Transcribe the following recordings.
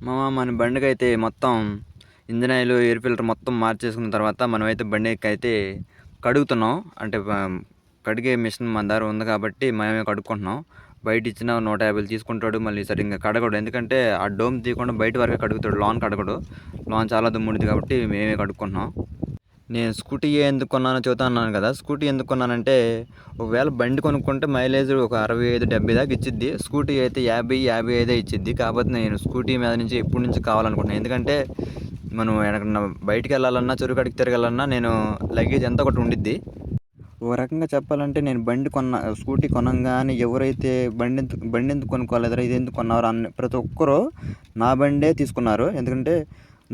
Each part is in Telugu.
మన బండికైతే మొత్తం ఇంజిన్ ఆయిల్, ఎయిర్ ఫిల్టర్ మొత్తం మార్చేసుకున్న తర్వాత మనమైతే బండికైతే కడుగుతున్నాం. అంటే కడిగే మిషన్ మన దగ్గర ఉంది కాబట్టి మేమే కడుక్కుంటున్నాం. బయట ఇచ్చిన 150 తీసుకుంటాడు. మళ్ళీ సరిగ్గా కడగడు. ఎందుకంటే ఆ డోమ్ తీయకుండా బయట వరకే కడుగుతాడు. లోన కడగడు. లోన చాలా దుమ్ము ఉంటుంది కాబట్టి మేమే కడుక్కుంటున్నాం. నేను స్కూటీ ఎందుకు కొన్నానో చెబుతా అన్నాను కదా. స్కూటీ ఎందుకు కొన్నానంటే, ఒకవేళ బండి కొనుక్కుంటే మైలేజ్ ఒక 65, 70 దాకా ఇచ్చిద్ది. స్కూటీ అయితే 50, 55 ఇచ్చిద్ది. కాకపోతే నేను స్కూటీ మీద నుంచి ఎప్పటి నుంచి కావాలనుకుంటున్నాను. ఎందుకంటే మనం ఎక్కడికన్నా బయటికి వెళ్ళాలన్నా, చెరువు కాడికి తిరగాలన్నా నేను లగేజ్ ఎంత ఒకటి ఉండిద్ది. ఓ రకంగా చెప్పాలంటే నేను స్కూటీ కొనంగానే ఎవరైతే బండి ఎందుకు కొనుక్కోలేదురా, ఇది ఎందుకు కొన్నారా అని ప్రతి ఒక్కరూ నా బండే తీసుకున్నారు. ఎందుకంటే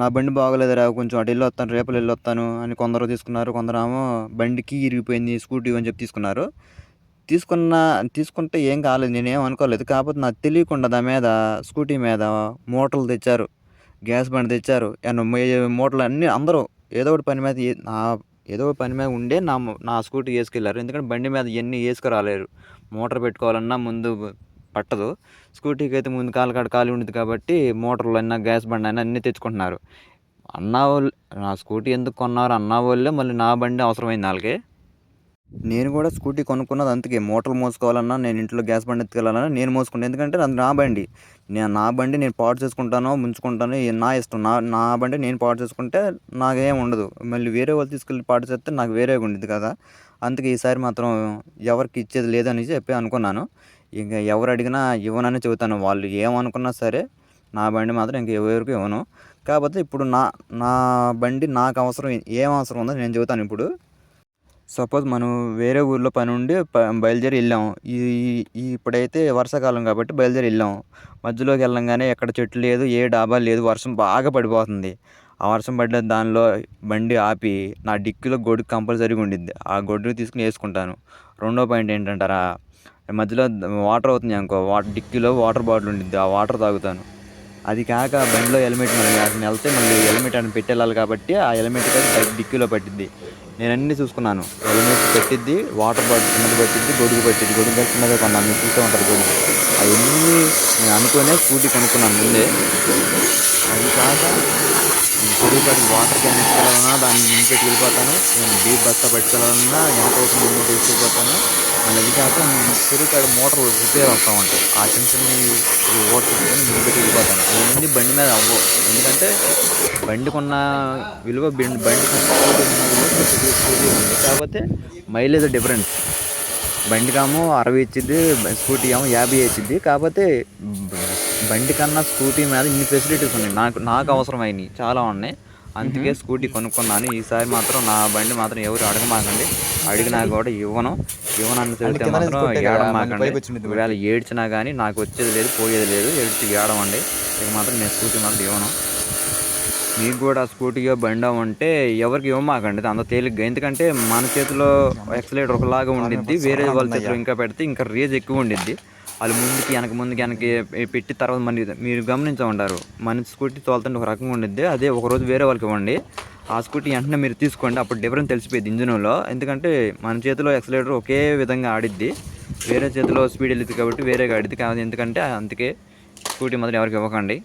నా బండి బాగోలేదురా, కొంచెం అటు వెళ్ళొస్తాను, రేపలు వెళ్ళొస్తాను అని కొందరు తీసుకున్నారు. కొందరేమో బండికి ఇరిగిపోయింది స్కూటీ అని చెప్పి తీసుకున్నారు. తీసుకుంటే ఏం కాలేదు, నేనేం అనుకోలేదు. కాకపోతే నాకు తెలియకుండా దాని మీద, స్కూటీ మీద మూటలు తెచ్చారు, గ్యాస్ బండి తెచ్చారు. మూటలు అన్నీ అందరూ ఏదో ఒకటి పని మీద ఏదో ఒక పని మీద ఉండే నా స్కూటీ వేసుకెళ్ళారు. ఎందుకంటే బండి మీద ఇవన్నీ వేసుకురాలేరు. మోటార్ పెట్టుకోవాలన్నా ముందు పట్టదు. స్కూటీకి అయితే ముందు కాలు ఖాళీ ఉంటుంది కాబట్టి మోటార్లు అయినా, గ్యాస్ బండి అయినా అన్నీ తెచ్చుకుంటున్నారు. నా స్కూటీ ఎందుకు కొన్నారు అన్న వాళ్ళే మళ్ళీ నా బండి అవసరమైంది వాళ్ళకి. నేను కూడా స్కూటీ కొనుక్కున్నది అందుకే. మోటార్లు మోసుకోవాలన్నా, నేను ఇంట్లో గ్యాస్ బండి ఎత్తుకెళ్ళాలన్నా నేను మోసుకుంటాను. ఎందుకంటే అది నా బండి. నా బండి నేను పాడు చేసుకుంటానో, ముంచుకుంటానో నా ఇష్టం. నా బండి నేను పాడు చేసుకుంటే నాకేం ఉండదు. మళ్ళీ వేరే వాళ్ళు తీసుకెళ్ళి పాడు చేస్తే నాకు వేరేగా ఉండిద్ది కదా. అందుకే ఈసారి మాత్రం ఎవరికి ఇచ్చేది లేదని చెప్పి అనుకున్నాను. ఇంకా ఎవరు అడిగినా ఇవ్వనని చెబుతాను. వాళ్ళు ఏమనుకున్నా సరే నా బండి మాత్రం ఇంక ఎవరికి ఇవ్వను. కాకపోతే ఇప్పుడు నా బండి నాకు ఏం అవసరం ఉందో నేను చెబుతాను ఇప్పుడు. సపోజ్ మనం వేరే ఊర్లో పని ఉండి బయలుదేరి వెళ్ళాము. ఇప్పుడైతే వర్షాకాలం కాబట్టి బయలుదేరి వెళ్ళాము. మధ్యలోకి వెళ్ళంగానే ఎక్కడ చెట్టు లేదు, ఏ డాబా లేదు, వర్షం బాగా పడిపోతుంది. ఆ వర్షం పడ్డ దానిలో బండి ఆపి నా డిక్కీలో గొడుగు కంపల్సరీగా ఉండిద్ది. ఆ గొడుగు తీసుకుని వేసుకుంటాను. రెండో పాయింట్ ఏంటంటారా, మధ్యలో వాటర్ అవుతుంది అనుకో, డిక్కీలో వాటర్ బాటిల్ ఉండిద్ది, ఆ వాటర్ తాగుతాను. అది కాక బండిలో హెల్మెట్ మనం వెళ్తే మళ్ళీ హెల్మెట్ అని పెట్టేళ్ళాలి కాబట్టి ఆ హెల్మెట్ అయితే డిక్కీలో పట్టిద్ది. నేను అన్నీ చూసుకున్నాను. హెల్మెట్ పెట్టిద్ది, వాటర్ బాటిల్ చిన్నది పట్టిద్ది, గొడుగు పట్టిద్ది. గొడుగు చిన్నదే కొన్నాను, మీరు చూస్తూ ఉంటారు గొడుగు. అవన్నీ నేను అనుకునే స్కూటీ కొనుక్కున్నాను ముందే. అది కాక చెరువుకాడికి వాటర్ క్యాన్ తీసుకెళ్ళాలన్నా దాన్ని ముందు పెట్టి వెళ్ళిపోతాను. నేను డీప్ బస్తా పట్టుకెళ్ళాలన్నా వెనక ఒకటి ముందు తీసుకెళ్ళిపోతాను. మళ్ళీ అది కాక చెరువుకాడ మోటార్ రిపేర్ వస్తూ ఉంటాయి. ఆ చిన్న చిన్న ఓటర్ తీసుకొని ముందు పెట్టి వెళ్ళిపోతాను. అవన్నీ బండి మీద అవ్వవు. ఎందుకంటే బండికున్న విలువ స్కూటీ ఉంది. కాకపోతే మైలేజ్ డిఫరెన్స్. బండికేమో 60 ఇచ్చిద్ది, స్కూటీ ఏమో 50 ఇచ్చిద్ది. కాకపోతే బండి కన్నా స్కూటీ మీద ఇన్ని ఫెసిలిటీస్ ఉన్నాయి. నాకు అవసరమైనవి చాలా ఉన్నాయి. అందుకే స్కూటీ కొనుక్కున్నాను. ఈసారి మాత్రం నా బండి మాత్రం ఎవరు అడగమాకండి. అడిగినా కూడా ఇవ్వనని చెబితే మాత్రం ఏడమాకండి. ఒకవేళ ఏడ్చినా కానీ నాకు వచ్చేది లేదు, పోయేది లేదు. ఏడ్చి ఏడవండి. ఇక మాత్రం నేను స్కూటీ మాత్రం ఇవ్వను. మీకు కూడా స్కూటీయో బండో ఉంటే ఎవరికి ఇవ్వమాకండి అంత తేలిగ్గా. ఎందుకంటే మన చేతిలో ఎక్సలేటర్ ఒకలాగా ఉండిద్ది, వేరే వాళ్ళ చేతిలో ఇంకా పెడితే ఇంకా రేజ్ ఎక్కువ ఉండిద్ది. వాళ్ళు ముందుకి వెనక్కి పెట్టి తర్వాత మీరు గమనించే ఉంటారు. మన స్కూటీ తోలుతుంటే ఒక రకంగా ఉండిద్ది, అదే ఒకరోజు వేరే వాళ్ళకి ఇవ్వండి. ఆ స్కూటీ వెంటనే మీరు తీసుకోండి. అప్పుడు డిఫరెన్స్ తెలిసిపోయింది ఇంజిన్లో. ఎందుకంటే మన చేతిలో ఎక్సలేటర్ ఒకే విధంగా ఆడిద్ది, వేరే చేతిలో స్పీడ్ వెళ్ళిద్ది కాబట్టి వేరేగా ఆడిద్ది. కాదు ఎందుకంటే అందుకే స్కూటీ మాత్రం ఎవరికి ఇవ్వకండి.